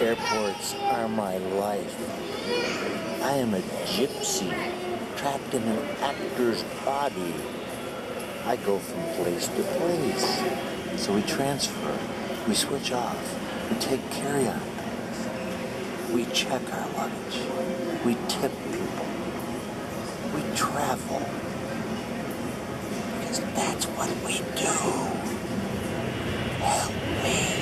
Airports are my life. I am a gypsy, trapped in an actor's body. I go from place to place. So we transfer, we switch off, we take carry-on bags, we check our luggage, we tip people, we travel. Because that's what we do. Help me.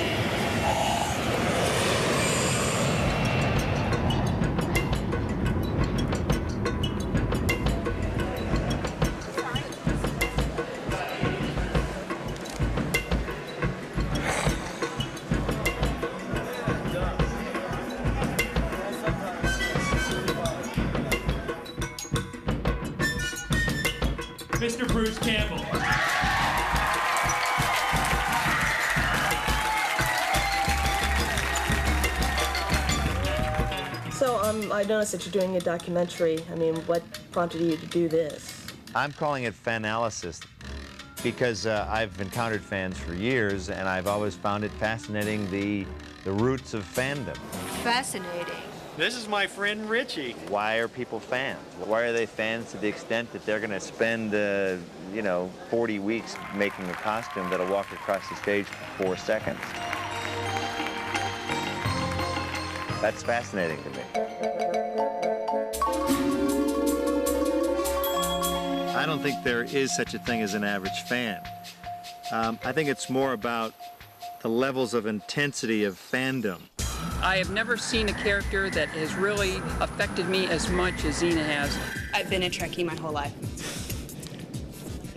Mr. Bruce Campbell. So I noticed that you're doing a documentary. I mean, what prompted you to do this? I'm calling it Fanalysis because I've encountered fans for years, and I've always found it fascinating, the roots of fandom. Fascinating. This is my friend Richie. Why are people fans? Why are they fans to the extent that they're going to spend, 40 weeks making a costume that'll walk across the stage for 4 seconds? That's fascinating to me. I don't think there is such a thing as an average fan. I think it's more about the levels of intensity of fandom. I have never seen a character that has really affected me as much as Xena has. I've been a Trekkie my whole life.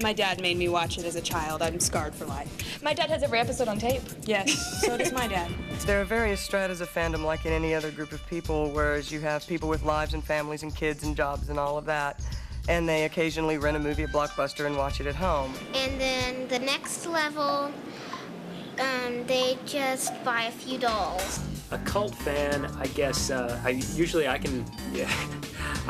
My dad made me watch it as a child. I'm scarred for life. My dad has every episode on tape. Yes, so does my dad. There are various stratas of fandom like in any other group of people, whereas you have people with lives and families and kids and jobs and all of that, and they occasionally rent a movie at Blockbuster and watch it at home. And then the next level, they just buy a few dolls. A cult fan, I guess, I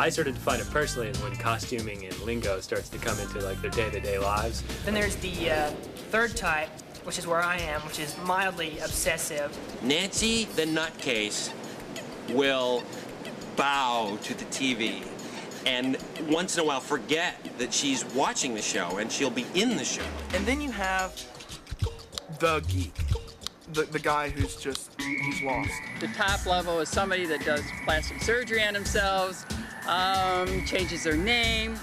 sort of define it personally as when costuming and lingo starts to come into like their day-to-day lives. Then there's the third type, which is where I am, which is mildly obsessive. Nancy, the nutcase, will bow to the TV and once in a while forget that she's watching the show and she'll be in the show. And then you have the geek. The guy who's lost. The top level is somebody that does plastic surgery on themselves, changes their name,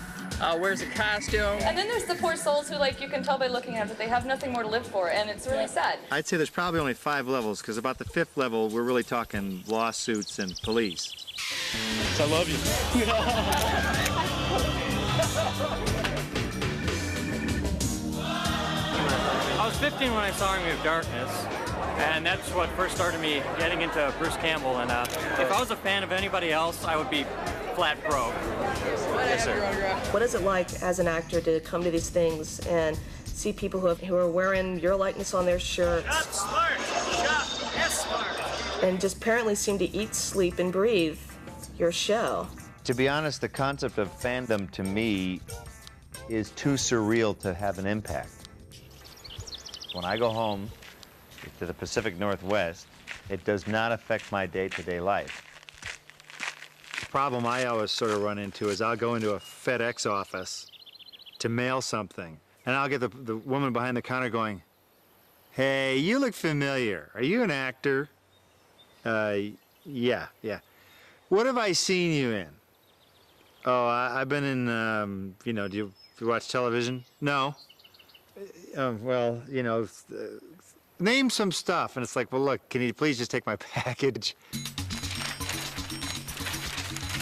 wears a costume. And then there's the poor souls who, like, you can tell by looking at them that they have nothing more to live for, and it's really sad. I'd say there's probably only 5 levels, because about the 5th level, we're really talking lawsuits and police. I love you. I was 15 when I saw Army of Darkness, and that's what first started me getting into Bruce Campbell. And if I was a fan of anybody else, I would be flat broke. Yes, sir. What is it like as an actor to come to these things and see people who are wearing your likeness on their shirts? Shop smart. Shop S-smart. And just apparently seem to eat, sleep, and breathe your show. To be honest, the concept of fandom to me is too surreal to have an impact. When I go home to the Pacific Northwest, it does not affect my day-to-day life. The problem I always sort of run into is I'll go into a FedEx office to mail something, and I'll get the woman behind the counter going, "Hey, you look familiar. Are you an actor?" Yeah. What have I seen you in? Oh, I've been in, do you watch television? No. Name some stuff. And it's like, well, look, can you please just take my package?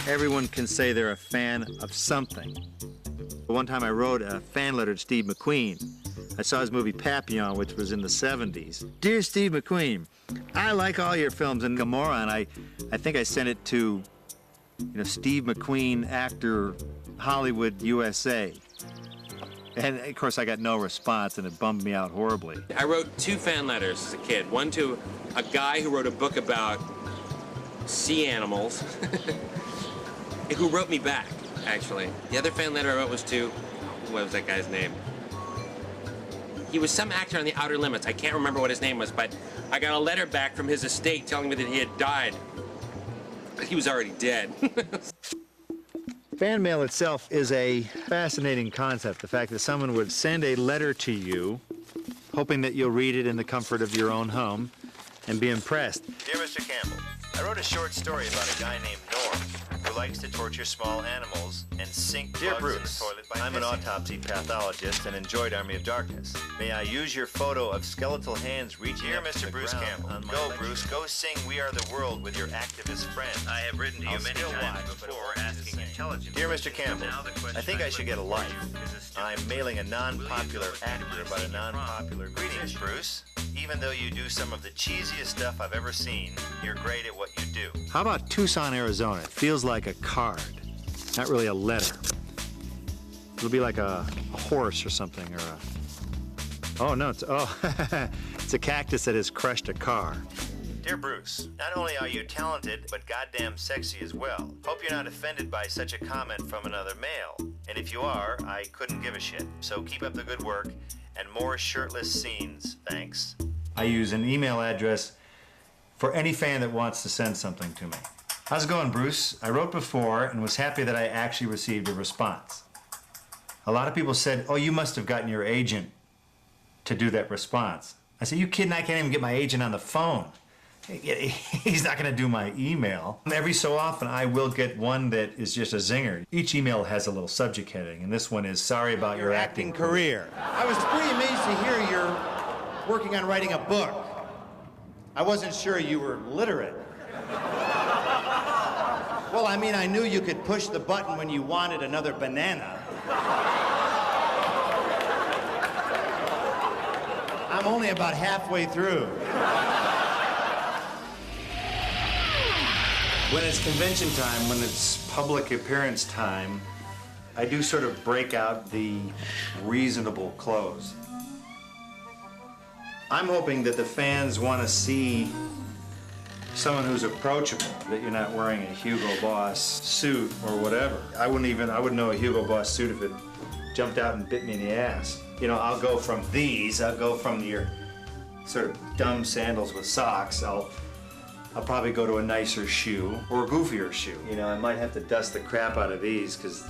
Everyone can say they're a fan of something. One time I wrote a fan letter to Steve McQueen. I saw his movie Papillon, which was in the 70s. Dear Steve McQueen, I like all your films and Gomorrah, and I think I sent it to, Steve McQueen, actor, Hollywood, USA. And, of course, I got no response, and it bummed me out horribly. I wrote 2 fan letters as a kid. One to a guy who wrote a book about sea animals, who wrote me back, actually. The other fan letter I wrote was to, what was that guy's name? He was some actor on The Outer Limits. I can't remember what his name was, but I got a letter back from his estate telling me that he had died. He was already dead. Fan mail itself is a fascinating concept. The fact that someone would send a letter to you, hoping that you'll read it in the comfort of your own home and be impressed. Dear Mr. Campbell, I wrote a short story about a guy named Norm who likes to torture small animals and sink Dear bugs in the Bruce, toilet by I'm an pissing. autopsy pathologist and enjoyed Army of Darkness. May I use your photo of skeletal hands reaching Dear up to Mr. the Bruce ground Campbell, on my go, lecture? Bruce, Go sing We Are the World with your activist friends. I have written to you I'll many still times watch, but it before won't be the asking same. intelligent Dear Mr. questions. Campbell, Now the question I think I I'd should like get a to life. pose you is a stupid I'm mailing a question. non-popular Will you go actor to about a senior prom? non-popular greetings, Bruce. Even though you do some of the cheesiest stuff I've ever seen, you're great at what you do. How about Tucson, Arizona? It feels like a card, not really a letter. It'll be like a horse or something, or a... Oh, no, it's a cactus that has crushed a car. Dear Bruce, not only are you talented, but goddamn sexy as well. Hope you're not offended by such a comment from another male. And if you are, I couldn't give a shit. So keep up the good work and more shirtless scenes. Thanks. I use an email address for any fan that wants to send something to me. How's it going, Bruce? I wrote before and was happy that I actually received a response. A lot of people said, oh, you must have gotten your agent to do that response. I said, you kidding? I can't even get my agent on the phone. He's not going to do my email. Every so often, I will get one that is just a zinger. Each email has a little subject heading, and this one is, sorry about your acting career. I was pretty amazed to hear you're working on writing a book. I wasn't sure you were literate. Well, I mean, I knew you could push the button when you wanted another banana. I'm only about halfway through. When it's convention time, when it's public appearance time, I do sort of break out the reasonable clothes. I'm hoping that the fans want to see someone who's approachable, that you're not wearing a Hugo Boss suit or whatever. I wouldn't know a Hugo Boss suit if it jumped out and bit me in the ass. You know, I'll go from your sort of dumb sandals with socks, I'll probably go to a nicer shoe or a goofier shoe. You know, I might have to dust the crap out of these because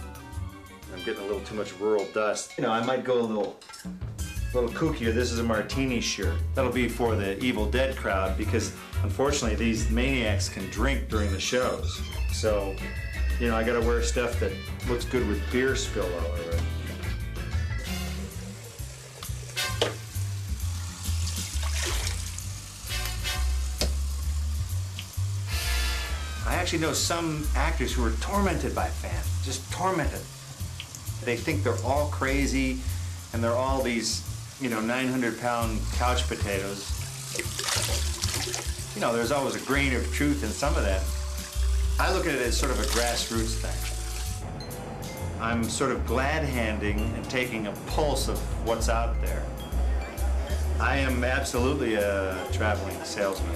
I'm getting a little too much rural dust. You know, I might go a little kookier. This is a martini shirt. That'll be for the Evil Dead crowd because unfortunately these maniacs can drink during the shows. So, you know, I gotta wear stuff that looks good with beer spill all over it. I actually know some actors who are tormented by fans, just tormented. They think they're all crazy and they're all these, you know, 900-pound couch potatoes. You know, there's always a grain of truth in some of that. I look at it as sort of a grassroots thing. I'm sort of glad-handing and taking a pulse of what's out there. I am absolutely a traveling salesman.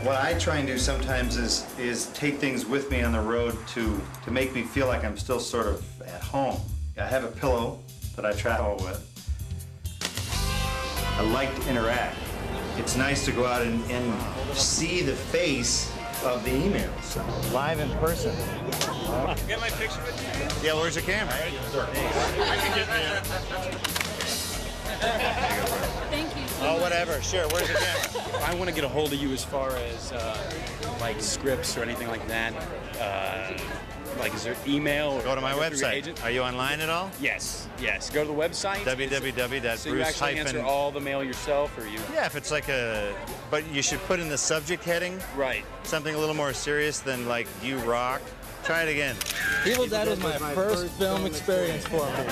What I try and do sometimes is take things with me on the road to make me feel like I'm still sort of at home. I have a pillow that I travel with. I like to interact. It's nice to go out and see the face of the emails, live in person. Get my picture with you? Yeah, where's the camera? I can get there. Thank you. Oh, whatever. Sure. Where's the camera? I want to get a hold of you as far as like scripts or anything like that. Like, is there email? Or Go to my through your website. agent? Are you online at all? Yes. Go to the website. www.bruce- So you actually answer all the mail yourself, or you? Yeah, if it's like but you should put in the subject heading. Right. Something a little more serious than like you rock. Try it again. Evil Dead was my first film experience for me.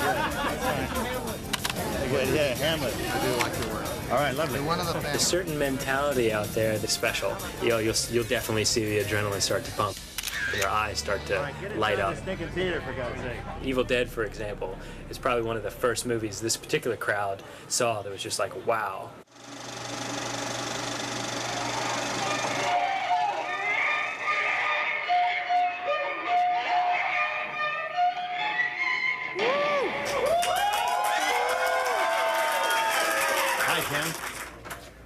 Yeah, Hamlet. I do like your work. All right, lovely. There's a certain mentality out there that's special. You know, you'll definitely see the adrenaline start to pump. Your eyes start to light up. Theater, for God's sake. Evil Dead, for example, is probably one of the first movies this particular crowd saw that was just like, wow. Hi, Tim.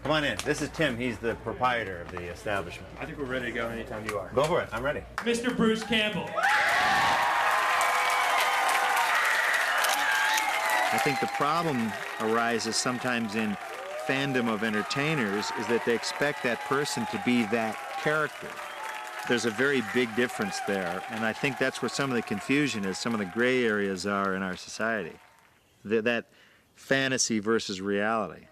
Come on in. This is Tim. He's the proprietor of the establishment. I think we're ready to go anytime you are. Go for it. I'm ready. Mr. Bruce Campbell. I think the problem arises sometimes in fandom of entertainers is that they expect that person to be that character. There's a very big difference there, and I think that's where some of the confusion is, some of the gray areas are in our society. That fantasy versus reality.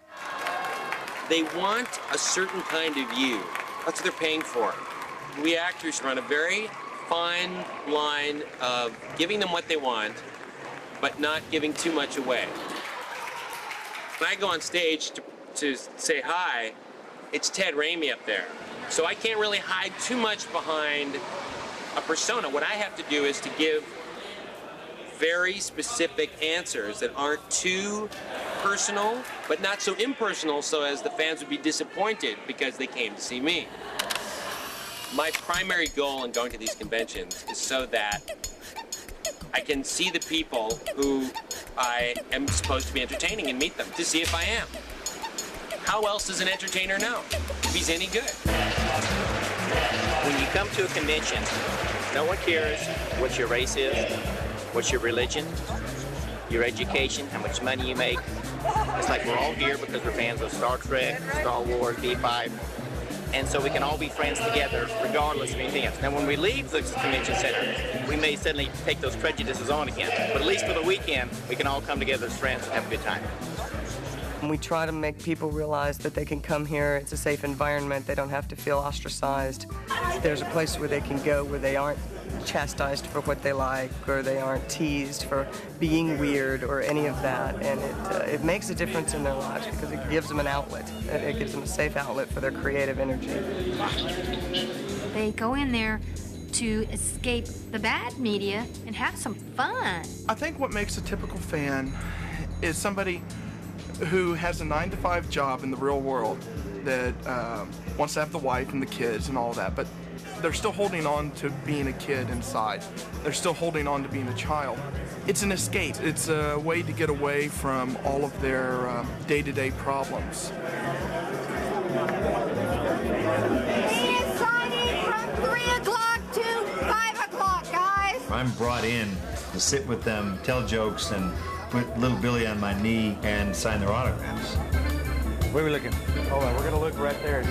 They want a certain kind of you. That's what they're paying for. We actors run a very fine line of giving them what they want, but not giving too much away. When I go on stage to say hi, it's Ted Raimi up there. So I can't really hide too much behind a persona. What I have to do is to give very specific answers that aren't too personal, but not so impersonal so as the fans would be disappointed because they came to see me. My primary goal in going to these conventions is so that I can see the people who I am supposed to be entertaining and meet them to see if I am. How else does an entertainer know if he's any good? When you come to a convention, no one cares what your race is, what's your religion, your education, how much money you make. It's like we're all here because we're fans of Star Trek, Star Wars, B5, and so we can all be friends together regardless of anything else. Now when we leave the convention center, we may suddenly take those prejudices on again, but at least for the weekend, we can all come together as friends and have a good time. We try to make people realize that they can come here. It's a safe environment. They don't have to feel ostracized. There's a place where they can go where they aren't chastised for what they like, or they aren't teased for being weird or any of that. And it makes a difference in their lives because it gives them an outlet. It gives them a safe outlet for their creative energy. They go in there to escape the bad media and have some fun. I think what makes a typical fan is somebody who has a 9-to-5 job in the real world that wants to have the wife and the kids and all that, but they're still holding on to being a kid inside. They're still holding on to being a child. It's an escape. It's a way to get away from all of their day-to-day problems. Signing from 3 o'clock to 5 o'clock, guys. I'm brought in to sit with them, tell jokes, and put little Billy on my knee and sign their autographs. Where are we looking? Hold on, we're gonna look right there.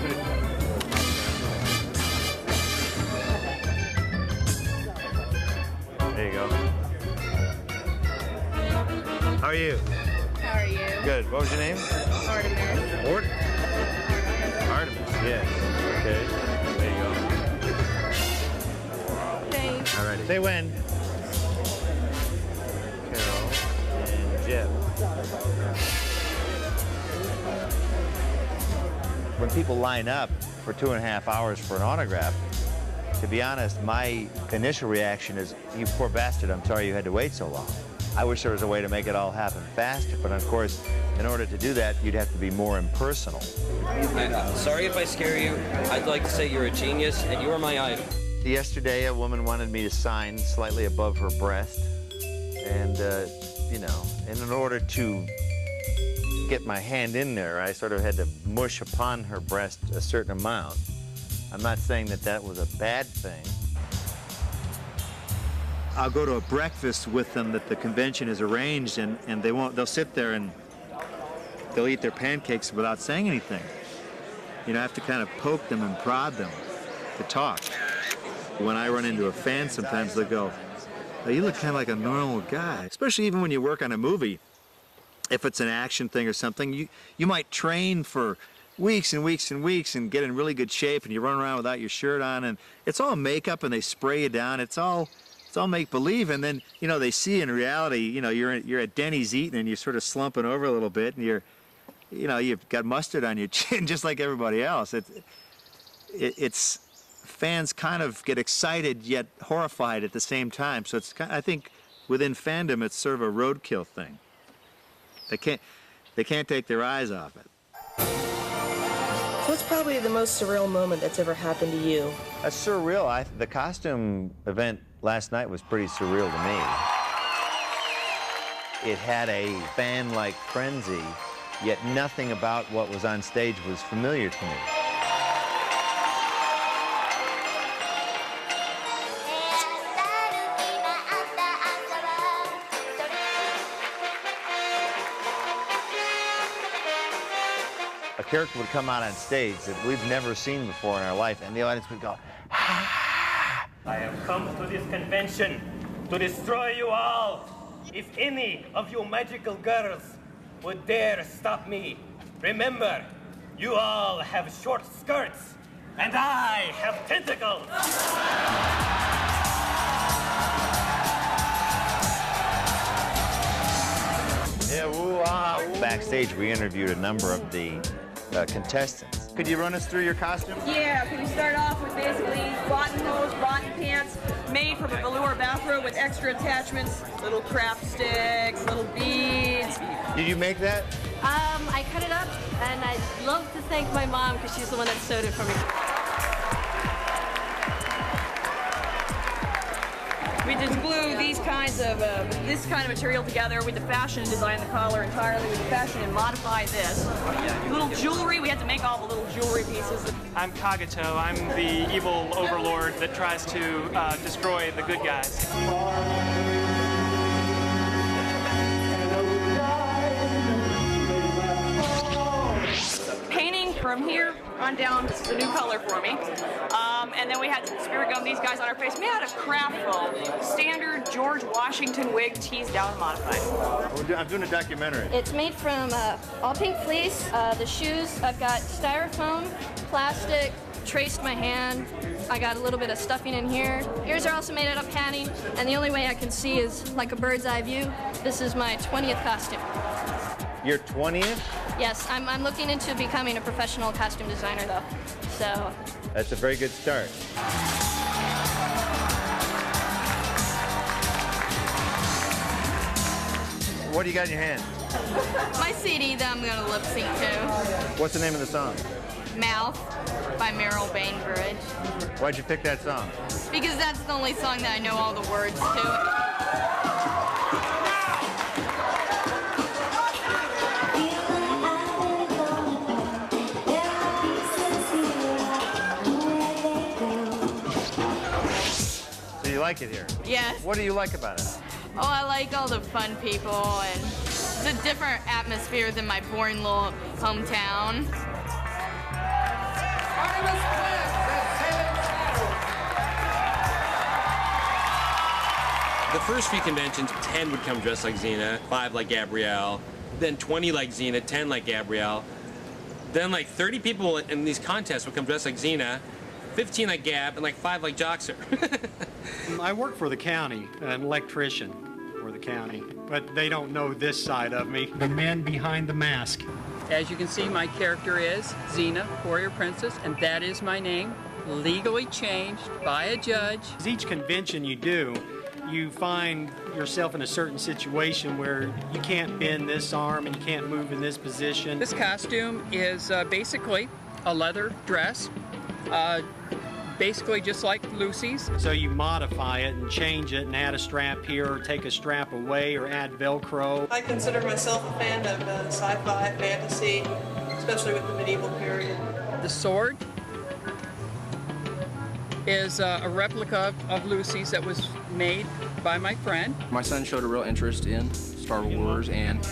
There you go. How are you? How are you? Good. What was your name? Artemis. Artemis, yes. Okay. There you go. Thanks. All righty. Say when. Carol and Jeff. When people line up for 2.5 hours for an autograph, to be honest, my initial reaction is, you poor bastard, I'm sorry you had to wait so long. I wish there was a way to make it all happen faster, but of course, in order to do that, you'd have to be more impersonal. Sorry if I scare you. I'd like to say you're a genius, and you are my idol. Yesterday, a woman wanted me to sign slightly above her breast, and, you know, and in order to get my hand in there, I sort of had to mush upon her breast a certain amount. I'm not saying that that was a bad thing. I'll go to a breakfast with them that the convention has arranged, and they'll sit there and they'll eat their pancakes without saying anything. You know, I have to kind of poke them and prod them to talk. When I run into a fan, sometimes they'll go, oh, you look kind of like a normal guy. Especially even when you work on a movie. If it's an action thing or something, you might train for weeks and weeks and weeks and get in really good shape, and you run around without your shirt on, and it's all makeup, and they spray you down. It's all make-believe, and then, you know, they see in reality, you know, you're at Denny's eating, and you're sort of slumping over a little bit, and you've got mustard on your chin just like everybody else. It's fans kind of get excited yet horrified at the same time. So I think within fandom, it's sort of a roadkill thing. They can't take their eyes off it. What's probably the most surreal moment that's ever happened to you? Surreal. The costume event last night was pretty surreal to me. It had a fan-like frenzy yet nothing about what was on stage was familiar to me. A character would come out on stage that we've never seen before in our life, and the audience would go, I have come to this convention to destroy you all. If any of you magical girls would dare stop me, remember, you all have short skirts, and I have tentacles. Yeah, woo-ah. Backstage, we interviewed a number of the contestants. Could you run us through your costume? Yeah, we start off with basically rotten hose, rotten pants, made from a velour bathrobe with extra attachments, little craft sticks, little beads. Did you make that? I cut it up, and I'd love to thank my mom because she's the one that sewed it for me. We just glue these kinds of, this kind of material together with the fashion and design the collar entirely with the fashion and modify this. Little jewelry, we had to make all the little jewelry pieces. I'm Kagato. I'm the evil overlord that tries to destroy the good guys. Painting from here on down, this is a new color for me. And then we had spirit gum these guys on our face. We had a craft foam, standard George Washington wig teased down and modified. I'm doing a documentary. It's made from all pink fleece. The shoes, I've got styrofoam, plastic, traced my hand. I got a little bit of stuffing in here. Ears are also made out of padding, and the only way I can see is like a bird's eye view. This is my 20th costume. Your 20th? Yes, I'm looking into becoming a professional costume designer, though. So that's a very good start. What do you got in your hand? my CD that I'm gonna lip sync to. What's the name of the song? Mouth by Meryl Bainbridge. Why'd you pick that song? Because that's the only song that I know all the words to. You like it here? Yes. What do you like about it? Oh, I like all the fun people, and it's a different atmosphere than my boring little hometown. The first few conventions, 10 would come dressed like Xena, 5 like Gabrielle, then 20 like Xena, 10 like Gabrielle. Then like 30 people in these contests would come dressed like Xena, 15 like Gab, and like 5 like Joxer. I work for the county, an electrician for the county, but they don't know this side of me. The man behind the mask. As you can see, my character is Xena, Warrior Princess, and that is my name, legally changed by a judge. Each convention you do, you find yourself in a certain situation where you can't bend this arm and you can't move in this position. This costume is basically a leather dress. Basically just like Lucy's. So you modify it and change it and add a strap here or take a strap away or add Velcro. I consider myself a fan of sci-fi, fantasy, especially with the medieval period. The sword is a replica of Lucy's that was made by my friend. My son showed a real interest in Star Wars, and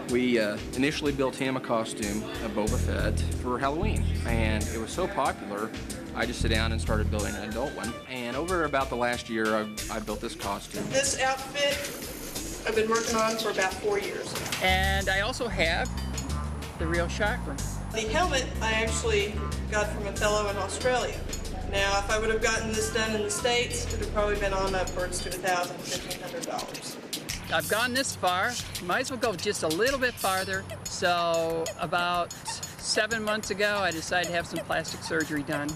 we initially built him a costume of Boba Fett for Halloween, and it was so popular I just sat down and started building an adult one. And over about the last year, I built this costume. This outfit I've been working on for about 4 years. And I also have the real chakra. The helmet I actually got from a fellow in Australia. Now, if I would have gotten this done in the States, it would have probably been on upwards to $1,000, $1,500. I've gone this far, might as well go just a little bit farther. So about 7 months ago, I decided to have some plastic surgery done,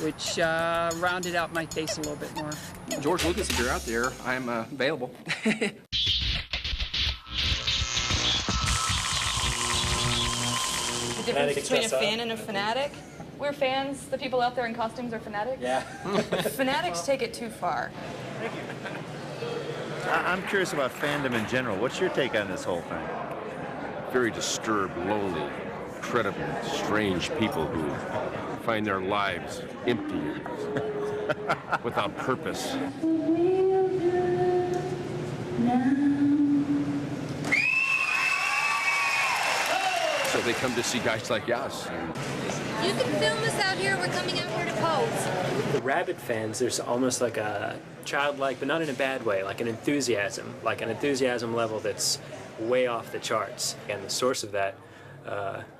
which rounded out my face a little bit more. George Lucas, if you're out there, I'm available. The difference between a fan and a fanatic? We're fans. The people out there in costumes are fanatics. Yeah. Fanatics take it too far. Thank you. I'm curious about fandom in general. What's your take on this whole thing? very disturbed, lonely, incredibly strange people who find their lives empty, without purpose. So they come to see guys like us. You can film us out here. We're coming out here to pose. The rabid fans, there's almost like a childlike, but not in a bad way, like an enthusiasm level that's way off the charts. And the source of that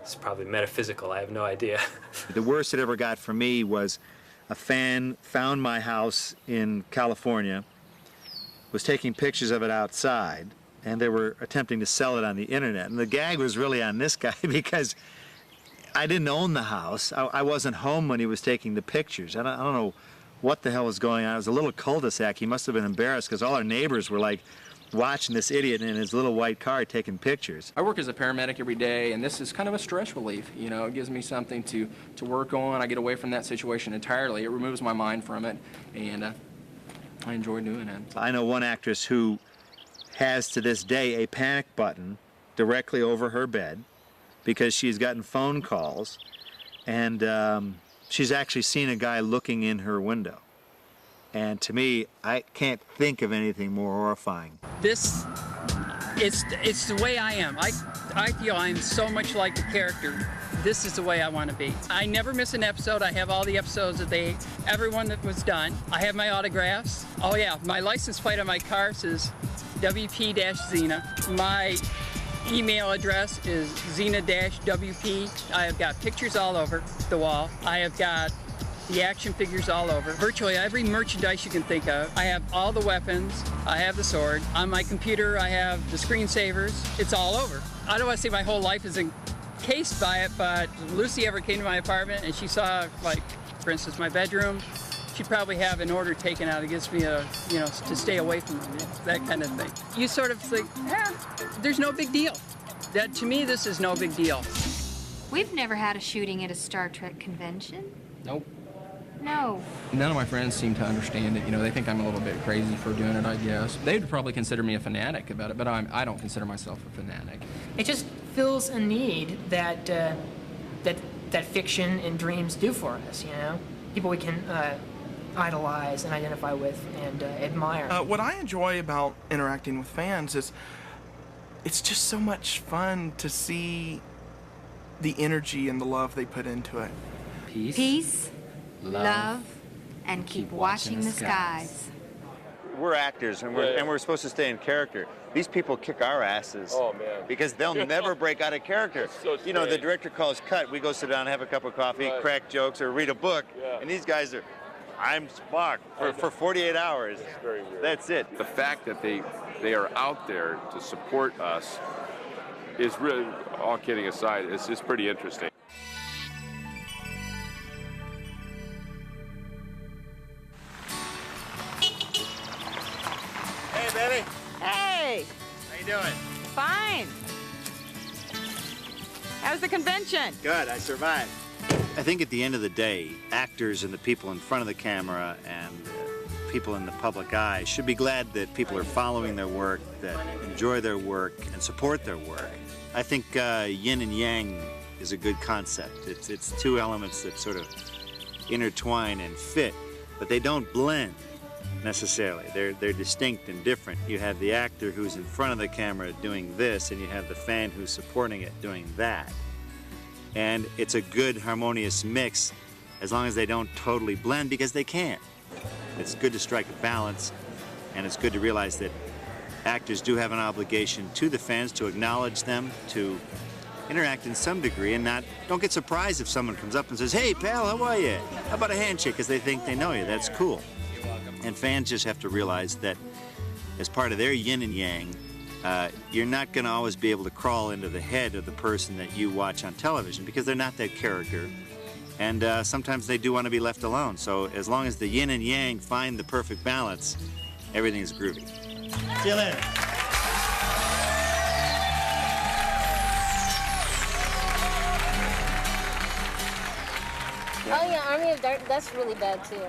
is probably metaphysical. I have no idea. The worst it ever got for me was a fan found my house in California, was taking pictures of it outside, and they were attempting to sell it on the internet. And the gag was really on this guy because I didn't own the house. I wasn't home when he was taking the pictures. I don't know what the hell was going on. It was a little cul-de-sac. He must have been embarrassed because all our neighbors were like watching this idiot in his little white car taking pictures. I work as a paramedic every day, and this is kind of a stress relief. You know, it gives me something to work on. I get away from that situation entirely. It removes my mind from it, and I enjoy doing it. I know one actress who has to this day a panic button directly over her bed because she's gotten phone calls, and she's actually seen a guy looking in her window. And to me, I can't think of anything more horrifying. It's the way I am. I feel I'm so much like the character. This is the way I want to be. I never miss an episode. I have all the episodes everyone that was done. I have my autographs. Oh yeah, my license plate on my car says WP-Xena. My email address is Xena-WP. I have got pictures all over the wall. I have got the action figures all over. Virtually every merchandise you can think of. I have all the weapons. I have the sword. On my computer, I have the screensavers. It's all over. I don't want to say my whole life is encased by it, but Lucy ever came to my apartment and she saw, like, for instance, my bedroom, she'd probably have an order taken out against me, to stay away from them, that kind of thing. You sort of think, there's no big deal. That, to me, this is no big deal. We've never had a shooting at a Star Trek convention. Nope. No. None of my friends seem to understand it. You know, they think I'm a little bit crazy for doing it, I guess. They'd probably consider me a fanatic about it, but I don't consider myself a fanatic. It just fills a need that that fiction and dreams do for us, you know? People we can idolize and identify with and admire. What I enjoy about interacting with fans is it's just so much fun to see the energy and the love they put into it. Peace, love, and keep watching the skies. We're actors, and we're supposed to stay in character. These people kick our asses. Oh, man. Because they'll never break out of character. So you know, the director calls cut. We go sit down, have a cup of coffee, crack jokes, or read a book. Yeah. And these guys are, I'm Spock for 48 hours. That's very weird. That's it. The fact that they are out there to support us is really, all kidding aside, it's pretty interesting. Hey, baby. Hey! How you doing? Fine. How's the convention? Good, I survived. I think at the end of the day, actors and the people in front of the camera and people in the public eye should be glad that people are following their work, that enjoy their work, and support their work. I think yin and yang is a good concept. It's two elements that sort of intertwine and fit, but they don't blend necessarily. They're distinct and different. You have the actor who's in front of the camera doing this, and you have the fan who's supporting it doing that. And it's a good harmonious mix as long as they don't totally blend, because they can't. It's good to strike a balance, and it's good to realize that actors do have an obligation to the fans to acknowledge them, to interact in some degree, and don't get surprised if someone comes up and says, "Hey, pal, how are you? How about a handshake?" because they think they know you. That's cool. And fans just have to realize that as part of their yin and yang, you're not going to always be able to crawl into the head of the person that you watch on television, because they're not that character. And sometimes they do want to be left alone. So as long as the yin and yang find the perfect balance, everything's groovy. See you later. Oh yeah, Army of Dark, that's really bad too.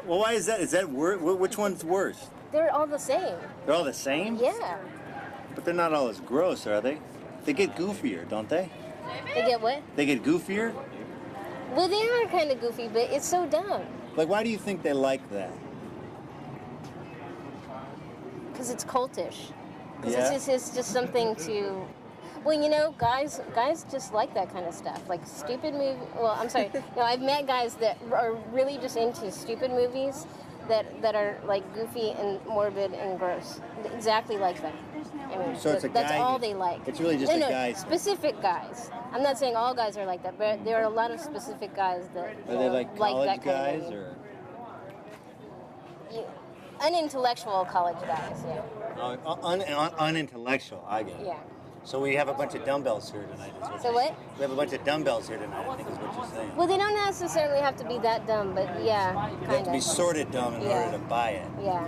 Well, why is that? Is that worse? Which one's worse? They're all the same. They're all the same? Yeah. But they're not all as gross, are they? They get goofier, don't they? They get what? They get goofier? Well, they are kind of goofy, but it's so dumb. Like, why do you think they like that? Because it's cultish. Because Yeah? it's just something to... Well, you know, guys just like that kind of stuff. Like stupid movie... Well, I'm sorry. No, I've met guys that are really just into stupid movies that are, like, goofy and morbid and gross. Exactly like that. I mean, So it's a that's guy- all they like. it's really just a guy's thing. Specific guys. I'm not saying all guys are like that, but there are a lot of specific guys that Are they like college that kind guys of movie. or? Unintellectual college guys, yeah. Unintellectual, I get it. Yeah. So we have a bunch of dumbbells here tonight. Is what So you're what? saying. We have a bunch of dumbbells here tonight, I think is what you're saying. Well, they don't necessarily have to be that dumb, but yeah, They have kind to be of. sorted dumb in Yeah. order to buy it. Yeah.